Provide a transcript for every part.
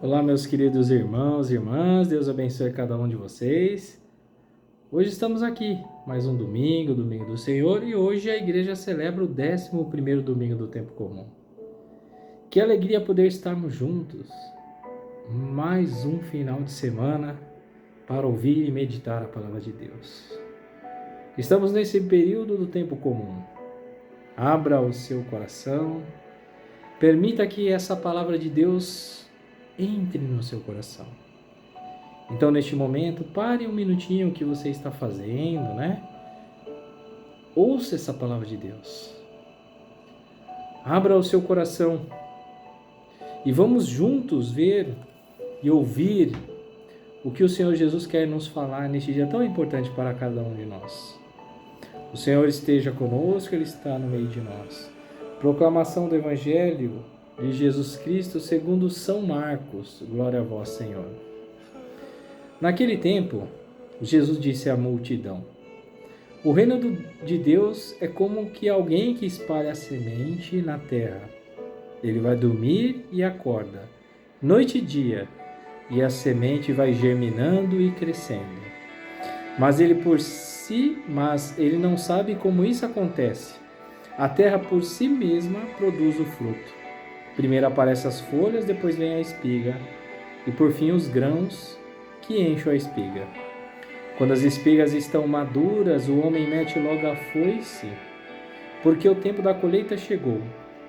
Olá, meus queridos irmãos e irmãs, Deus abençoe cada um de vocês. Hoje estamos aqui, mais um domingo, domingo do Senhor, e hoje a igreja celebra o 11º domingo do tempo comum. Que alegria poder estarmos juntos, mais um final de semana para ouvir e meditar a palavra de Deus. Estamos nesse período do tempo comum. Abra o seu coração, permita que essa palavra de Deus entre no seu coração. Então, neste momento, pare um minutinho o que você está fazendo, né? Ouça essa palavra de Deus. Abra o seu coração e vamos juntos ver e ouvir o que o Senhor Jesus quer nos falar neste dia tão importante para cada um de nós. O Senhor esteja conosco, Ele está no meio de nós. Proclamação do Evangelho de Jesus Cristo segundo São Marcos. Glória a vós, Senhor. Naquele tempo, Jesus disse à multidão: o reino de Deus é como que alguém que espalha a semente na terra. Ele vai dormir e acorda, noite e dia, e a semente vai germinando e crescendo. Mas ele não sabe como isso acontece. A terra por si mesma produz o fruto. Primeiro aparecem as folhas, depois vem a espiga, e por fim os grãos que enchem a espiga. Quando as espigas estão maduras, o homem mete logo a foice, porque o tempo da colheita chegou.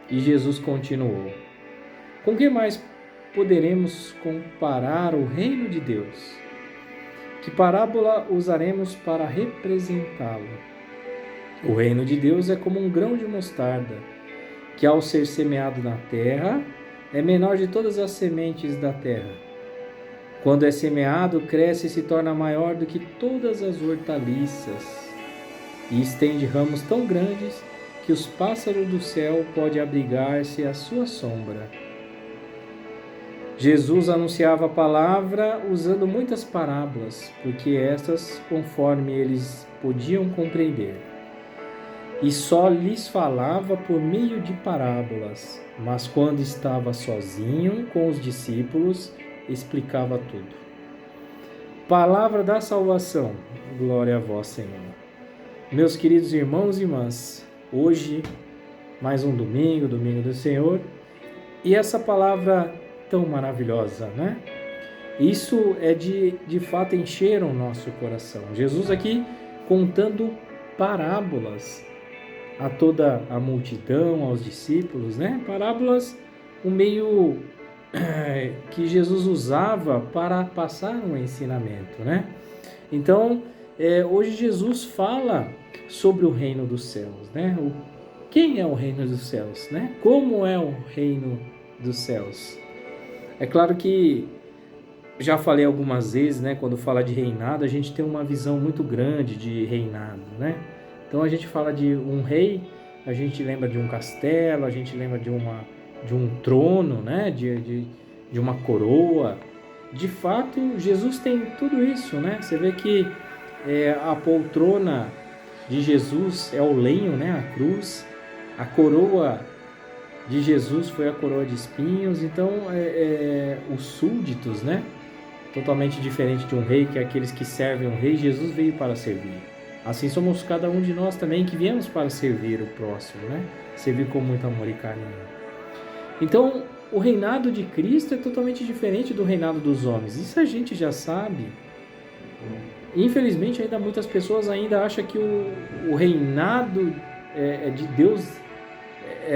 E Jesus continuou: com que mais poderemos comparar o reino de Deus? Que parábola usaremos para representá-lo? O reino de Deus é como um grão de mostarda, que ao ser semeado na terra, é menor de todas as sementes da terra. Quando é semeado, cresce e se torna maior do que todas as hortaliças, e estende ramos tão grandes que os pássaros do céu podem abrigar-se à sua sombra. Jesus anunciava a palavra usando muitas parábolas, porque estas, conforme eles podiam compreender, e só lhes falava por meio de parábolas, mas quando estava sozinho com os discípulos, explicava tudo. Palavra da salvação, glória a vós, Senhor. Meus queridos irmãos e irmãs, hoje, mais um domingo, domingo do Senhor, e essa palavra tão maravilhosa, né? Isso é de fato encher o nosso coração. Jesus aqui contando parábolas a toda a multidão, aos discípulos, né? Parábolas, o meio que Jesus usava para passar um ensinamento, né? Então, hoje Jesus fala sobre o reino dos céus, né? Quem é o reino dos céus, né? Como é o reino dos céus? É claro que já falei algumas vezes, né? Quando fala de reinado, a gente tem uma visão muito grande de reinado, né? Então a gente fala de um rei, a gente lembra de um castelo, a gente lembra de um trono, né? De uma coroa. De fato, Jesus tem tudo isso, né? Você vê que a poltrona de Jesus é o lenho, né? A cruz. A coroa de Jesus foi a coroa de espinhos. Então, os súditos, né? Totalmente diferente de um rei, que é aqueles que servem um rei. Jesus veio para servir. Assim somos cada um de nós também, que viemos para servir o próximo, né? Servir com muito amor e carinho. Então, o reinado de Cristo é totalmente diferente do reinado dos homens. Isso a gente já sabe. Infelizmente, ainda muitas pessoas ainda acham que o reinado de Deus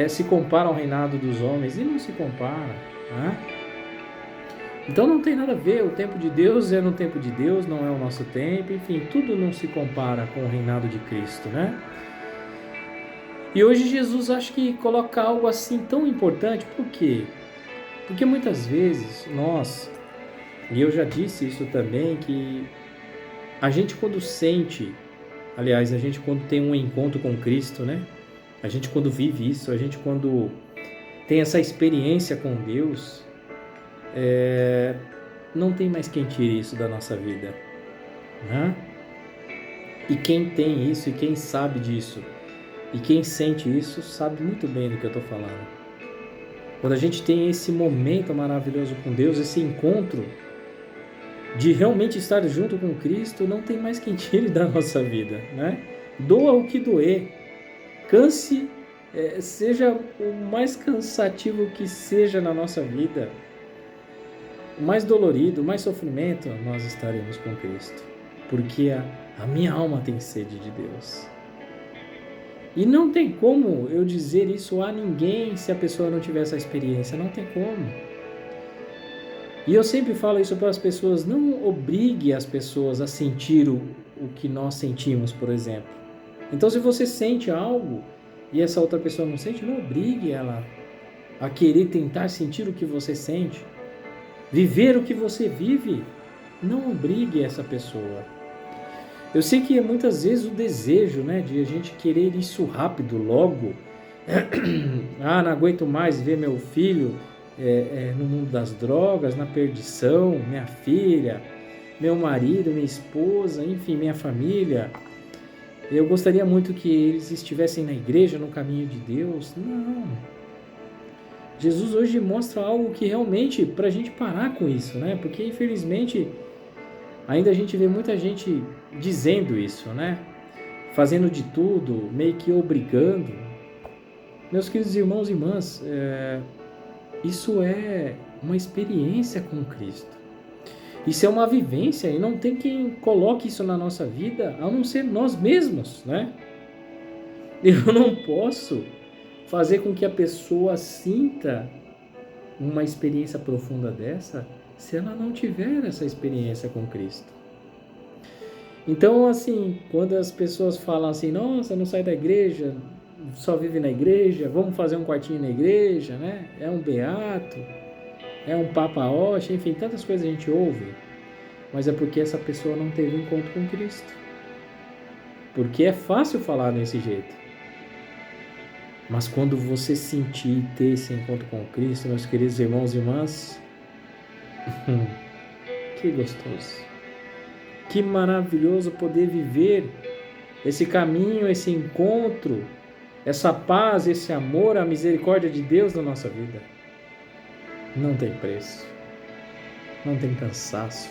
se compara ao reinado dos homens. E não se compara, né? Então não tem nada a ver, o tempo de Deus é no tempo de Deus, não é o nosso tempo, enfim, tudo não se compara com o reinado de Cristo, né? E hoje Jesus acho que coloca algo assim tão importante, por quê? Porque muitas vezes nós, e eu já disse isso também, que a gente quando sente, aliás, a gente quando tem um encontro com Cristo, né? A gente quando vive isso, a gente quando tem essa experiência com Deus, não tem mais quem tire isso da nossa vida, né? E quem tem isso e quem sabe disso e quem sente isso sabe muito bem do que eu estou falando. quando a gente tem esse momento maravilhoso com Deus, esse encontro de realmente estar junto com Cristo, não tem mais quem tire da nossa vida, né? Doa o que doer, canse, seja o mais cansativo que seja na nossa vida, o mais dolorido, o mais sofrimento, nós estaremos com Cristo, porque a minha alma tem sede de Deus. E não tem como eu dizer isso a ninguém se a pessoa não tiver essa experiência, não tem como. E eu sempre falo isso para as pessoas, não obrigue as pessoas a sentir o que nós sentimos, por exemplo. Então, se você sente algo e essa outra pessoa não sente, não obrigue ela a querer tentar sentir o que você sente. Viver o que você vive, não obrigue essa pessoa. Eu sei que muitas vezes o desejo, né, de a gente querer isso rápido, logo, não aguento mais ver meu filho no mundo das drogas, na perdição, minha filha, meu marido, minha esposa, enfim, minha família. Eu gostaria muito que eles estivessem na igreja, no caminho de Deus. Não. Jesus hoje mostra algo que realmente, para a gente parar com isso, né? Porque infelizmente ainda a gente vê muita gente dizendo isso, né? Fazendo de tudo, meio que obrigando. Meus queridos irmãos e irmãs, isso é uma experiência com Cristo. Isso é uma vivência e não tem quem coloque isso na nossa vida a não ser nós mesmos, né? Eu não posso fazer com que a pessoa sinta uma experiência profunda dessa se ela não tiver essa experiência com Cristo. Então, assim, quando as pessoas falam assim, nossa, não sai da igreja, só vive na igreja, vamos fazer um quartinho na igreja, né? É um beato, é um papa-oxe, enfim, tantas coisas a gente ouve, mas é porque essa pessoa não teve encontro com Cristo. Porque é fácil falar desse jeito. Mas quando você sentir e ter esse encontro com Cristo, meus queridos irmãos e irmãs, que gostoso. Que maravilhoso poder viver esse caminho, esse encontro, essa paz, esse amor, a misericórdia de Deus na nossa vida. Não tem preço. Não tem cansaço.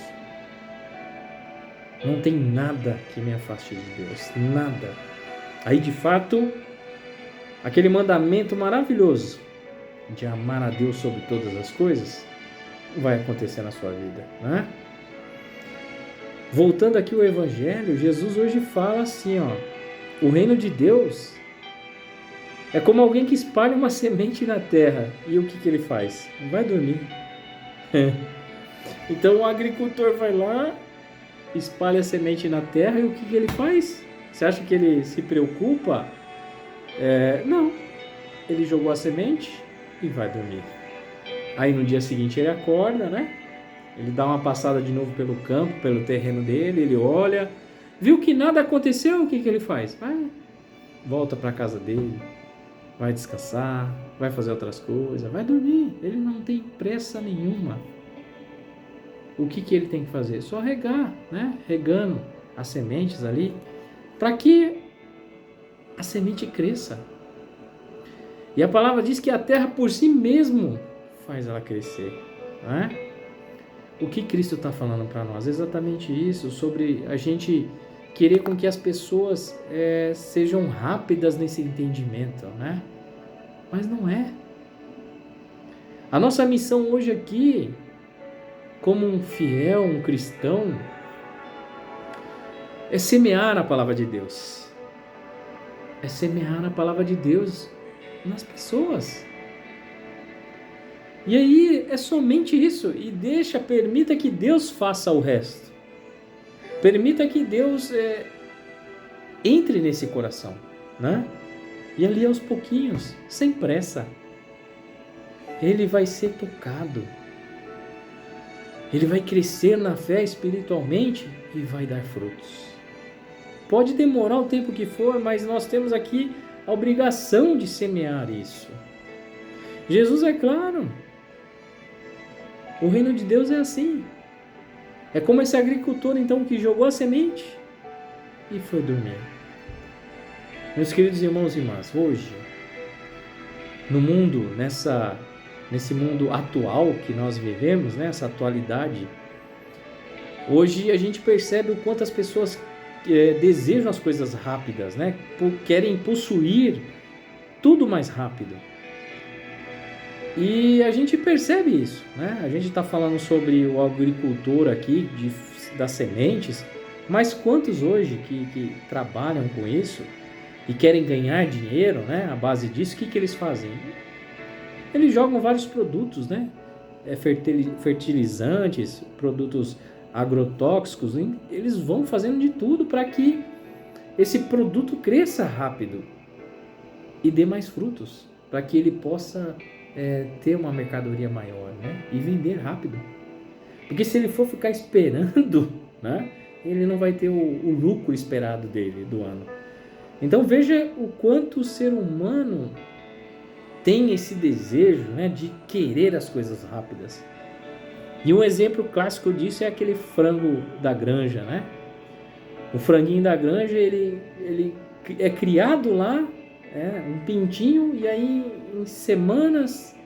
Não tem nada que me afaste de Deus. Nada. Aí, de fato, aquele mandamento maravilhoso de amar a Deus sobre todas as coisas vai acontecer na sua vida, né? Voltando aqui ao Evangelho, Jesus hoje fala assim, o reino de Deus é como alguém que espalha uma semente na terra. E o que ele faz? Vai dormir. Então o agricultor vai lá, espalha a semente na terra e o que ele faz? Você acha que ele se preocupa? Não. Ele jogou a semente e vai dormir. Aí no dia seguinte ele acorda, né? Ele dá uma passada de novo pelo campo, pelo terreno dele, ele olha, viu que nada aconteceu, o que ele faz? Volta para a casa dele, vai descansar, vai fazer outras coisas, vai dormir. Ele não tem pressa nenhuma. O que ele tem que fazer? Só regar, né? Regando as sementes ali, para que a semente cresça. E a palavra diz que a terra por si mesmo faz ela crescer, né? O que Cristo está falando para nós? Exatamente isso, sobre a gente querer com que as pessoas sejam rápidas nesse entendimento, né? Mas não é. A nossa missão hoje aqui, como um fiel, um cristão, é semear a palavra de Deus. É semear a palavra de Deus nas pessoas. E aí é somente isso. E permita que Deus faça o resto. Permita que Deus entre nesse coração, né? E ali aos pouquinhos, sem pressa, ele vai ser tocado. Ele vai crescer na fé espiritualmente e vai dar frutos. Pode demorar o tempo que for, mas nós temos aqui a obrigação de semear isso. Jesus é claro. O reino de Deus é assim. É como esse agricultor, então, que jogou a semente e foi dormir. Meus queridos irmãos e irmãs, hoje, no mundo, nessa nesse mundo atual que nós vivemos, né, essa atualidade, hoje a gente percebe o quanto as pessoas desejam as coisas rápidas, né? Querem possuir tudo mais rápido. E a gente percebe isso, né? A gente está falando sobre o agricultor aqui, das sementes, mas quantos hoje que trabalham com isso e querem ganhar dinheiro, né? À base disso, o que eles fazem? Eles jogam vários produtos, né? Fertilizantes, produtos agrotóxicos, hein? Eles vão fazendo de tudo para que esse produto cresça rápido e dê mais frutos, para que ele possa ter uma mercadoria maior, né? E vender rápido. Porque se ele for ficar esperando, né? Ele não vai ter o lucro esperado dele do ano. Então veja o quanto o ser humano tem esse desejo, né, de querer as coisas rápidas. E um exemplo clássico disso é aquele frango da granja, né? O franguinho da granja, ele é criado lá, um pintinho, e aí em semanas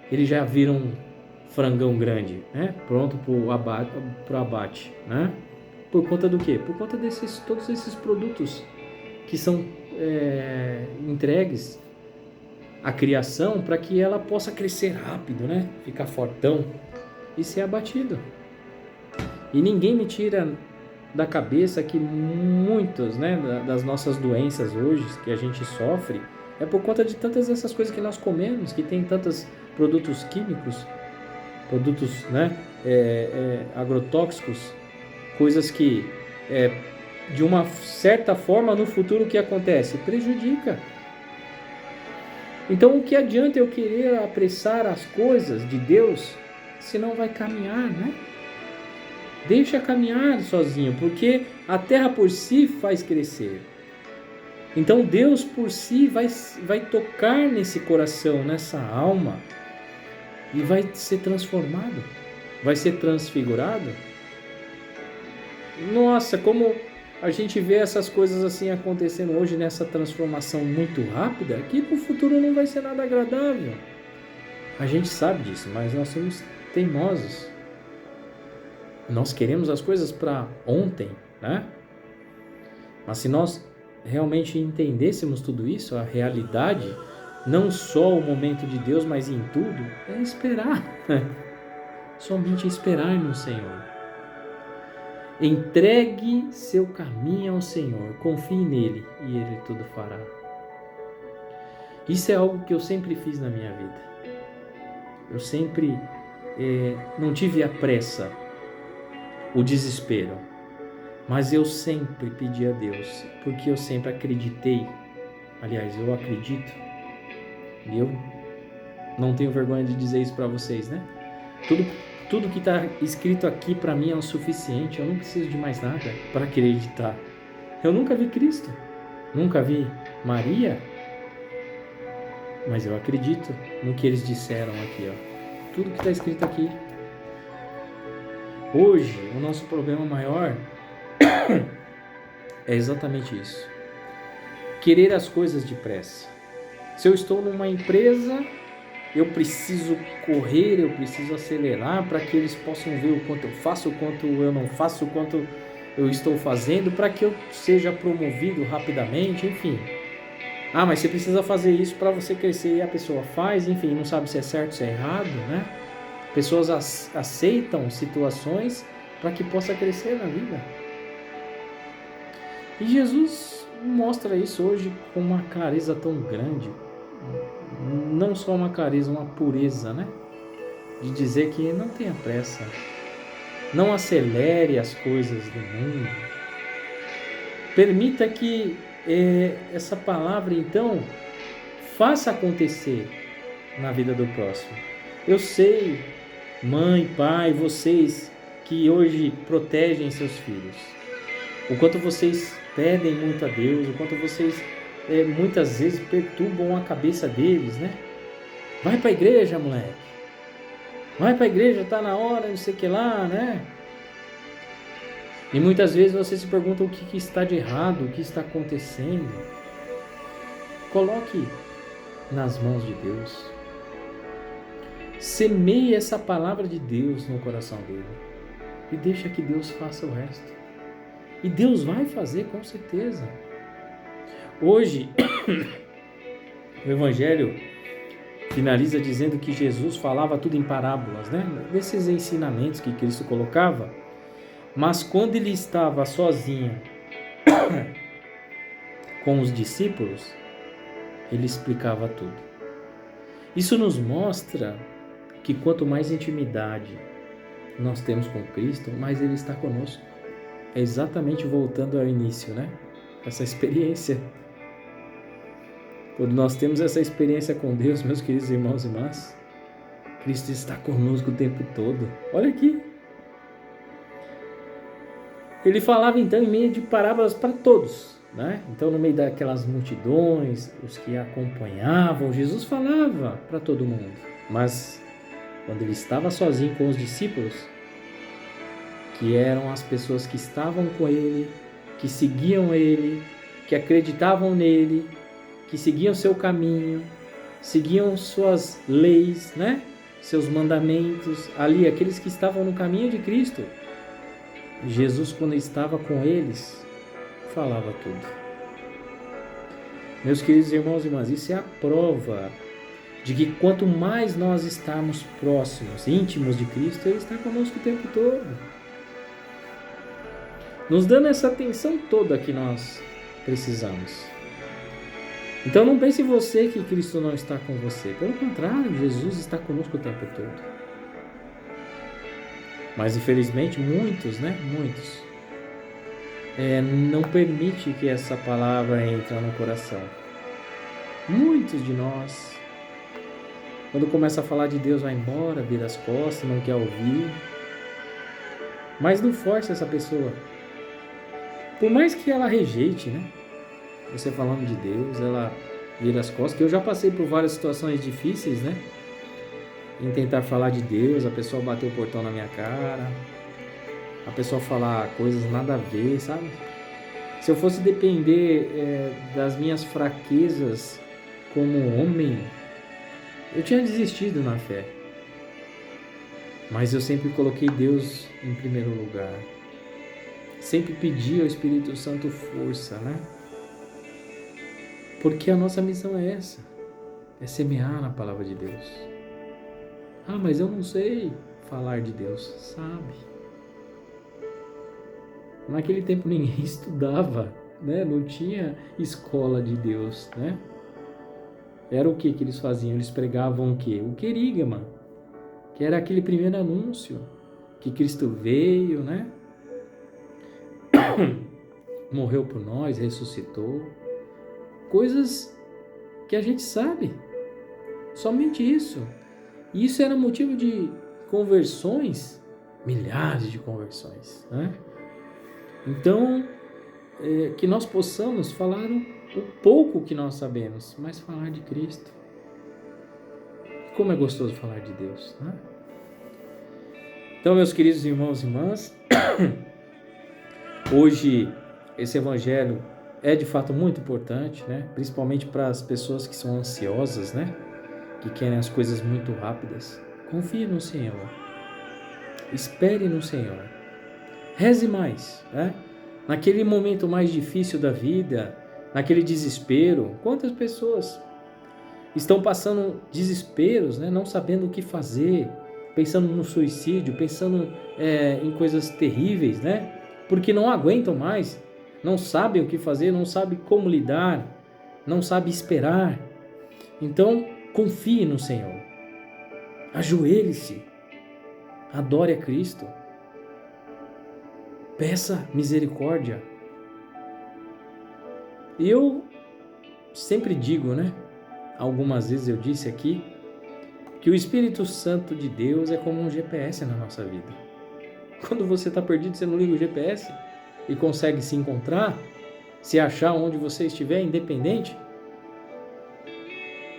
ele já vira um frangão grande, né? Pronto para o abate, né? Por conta do quê? Por conta todos esses produtos que são entregues à criação para que ela possa crescer rápido, né? Ficar fortão e ser abatido. E ninguém me tira da cabeça que muitas, né, das nossas doenças hoje que a gente sofre é por conta de tantas essas coisas que nós comemos, que tem tantos produtos químicos, produtos, né, agrotóxicos, coisas que de uma certa forma no futuro o que acontece? Prejudica. Então o que adianta eu querer apressar as coisas de Deus se não vai caminhar, né? Deixa caminhar sozinho, porque a terra por si faz crescer. Então Deus por si vai tocar nesse coração, nessa alma, e vai ser transformado, vai ser transfigurado. Nossa, como a gente vê essas coisas assim acontecendo hoje, nessa transformação muito rápida, que no futuro não vai ser nada agradável. A gente sabe disso, mas nós somos teimosos. Nós queremos as coisas para ontem, né? Mas se nós realmente entendêssemos tudo isso, a realidade, não só o momento de Deus, mas em tudo, é esperar. Somente esperar no Senhor. Entregue seu caminho ao Senhor, confie nele e ele tudo fará. Isso é algo que eu sempre fiz na minha vida. Eu sempre não tive a pressa, o desespero, mas eu sempre pedi a Deus, porque eu sempre acreditei. Aliás, eu acredito, e eu não tenho vergonha de dizer isso para vocês, né? Tudo que está escrito aqui para mim é o suficiente. Eu não preciso de mais nada para acreditar. Eu nunca vi Cristo, nunca vi Maria, mas eu acredito no que eles disseram aqui, ó. Tudo que está escrito aqui. Hoje, o nosso problema maior é exatamente isso. Querer as coisas depressa. Se eu estou numa empresa, eu preciso correr, eu preciso acelerar para que eles possam ver o quanto eu faço, o quanto eu não faço, o quanto eu estou fazendo, para que eu seja promovido rapidamente, enfim. Ah, mas você precisa fazer isso para você crescer, e a pessoa faz, enfim, não sabe se é certo, se é errado, né? Pessoas aceitam situações para que possa crescer na vida. E Jesus mostra isso hoje com uma clareza tão grande. Não só uma clareza, uma pureza, né? De dizer que não tenha pressa. Não acelere as coisas do mundo. Permita que essa palavra, então, faça acontecer na vida do próximo. Eu sei, mãe, pai, vocês que hoje protegem seus filhos, o quanto vocês pedem muito a Deus, o quanto vocês muitas vezes perturbam a cabeça deles, né? Vai para a igreja, moleque. Vai para a igreja, tá na hora, não sei o que lá, né? E muitas vezes você se pergunta o que está de errado, o que está acontecendo. Coloque nas mãos de Deus. Semeie essa palavra de Deus no coração dele e deixa que Deus faça o resto. E Deus vai fazer, com certeza. Hoje, o Evangelho finaliza dizendo que Jesus falava tudo em parábolas, né? Desses ensinamentos que Cristo colocava. Mas quando ele estava sozinho com os discípulos, ele explicava tudo. Isso nos mostra que quanto mais intimidade nós temos com Cristo, mais Ele está conosco. É exatamente voltando ao início, né? Essa experiência. Quando nós temos essa experiência com Deus, meus queridos irmãos e irmãs, Cristo está conosco o tempo todo. Olha aqui. Ele falava então em meio de parábolas para todos, né? Então no meio daquelas multidões, os que acompanhavam, Jesus falava para todo mundo. Mas quando ele estava sozinho com os discípulos, que eram as pessoas que estavam com ele, que seguiam ele, que acreditavam nele, que seguiam seu caminho, seguiam suas leis, né? Seus mandamentos, ali, aqueles que estavam no caminho de Cristo. Jesus, quando estava com eles, falava tudo. Meus queridos irmãos e irmãs, isso é a prova de que quanto mais nós estarmos próximos, íntimos de Cristo, Ele está conosco o tempo todo, nos dando essa atenção toda que nós precisamos. Então não pense você que Cristo não está com você. Pelo contrário, Jesus está conosco o tempo todo. Mas infelizmente muitos não permite que essa palavra entre no coração. Muitos de nós, quando começa a falar de Deus, vai embora, vira as costas, não quer ouvir. Mas não força essa pessoa. Por mais que ela rejeite, né? Você falando de Deus, ela vira as costas, que eu já passei por várias situações difíceis, né? Em tentar falar de Deus, a pessoa bater o portão na minha cara, a pessoa falar coisas nada a ver, sabe? Se eu fosse depender das minhas fraquezas como homem, eu tinha desistido na fé. Mas eu sempre coloquei Deus em primeiro lugar. Sempre pedi ao Espírito Santo força, né? Porque a nossa missão é essa, é semear na palavra de Deus. Ah, mas eu não sei falar de Deus. Sabe? Naquele tempo ninguém estudava, né? Não tinha escola de Deus, né? Era o que eles faziam? Eles pregavam o quê? O querigma, que era aquele primeiro anúncio, que Cristo veio, né? Morreu por nós, ressuscitou. Coisas que a gente sabe. Somente isso. E isso era motivo de conversões, milhares de conversões, né? Então, que nós possamos falar o pouco que nós sabemos, mas falar de Cristo. Como é gostoso falar de Deus, né? Então, meus queridos irmãos e irmãs, hoje esse evangelho é de fato muito importante, né? Principalmente para as pessoas que são ansiosas, né? Que querem as coisas muito rápidas. Confie no Senhor. Espere no Senhor. Reze mais, né? Naquele momento mais difícil da vida, naquele desespero, quantas pessoas estão passando desesperos, né? Não sabendo o que fazer, pensando no suicídio, pensando em coisas terríveis, né? Porque não aguentam mais, não sabem o que fazer, não sabem como lidar, não sabem esperar. Então, confie no Senhor. Ajoelhe-se. Adore a Cristo. Peça misericórdia. E eu sempre digo, né? Algumas vezes eu disse aqui, que o Espírito Santo de Deus é como um GPS na nossa vida. Quando você está perdido, você não liga o GPS e consegue se encontrar, se achar onde você estiver, independente.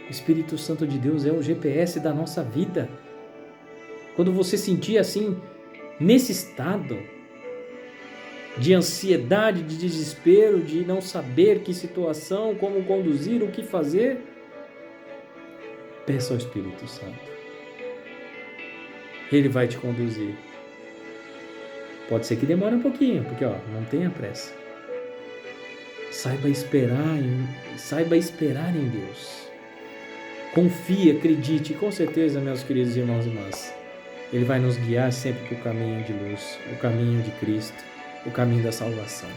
O Espírito Santo de Deus é o GPS da nossa vida. Quando você sentir assim, nesse estado de ansiedade, de desespero, de não saber que situação, como conduzir, o que fazer, peça ao Espírito Santo. Ele vai te conduzir. Pode ser que demore um pouquinho, porque não tenha pressa. Saiba esperar em Deus. Confie, acredite, com certeza, meus queridos irmãos e irmãs, Ele vai nos guiar sempre para o caminho de luz, o caminho de Cristo, o caminho da salvação.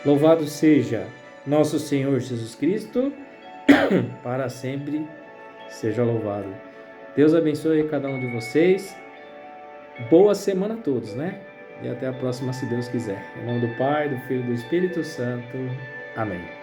Louvado seja nosso Senhor Jesus Cristo, para sempre seja louvado. Deus abençoe cada um de vocês. Boa semana a todos, né? E até a próxima, se Deus quiser. Em nome do Pai, do Filho e do Espírito Santo. Amém.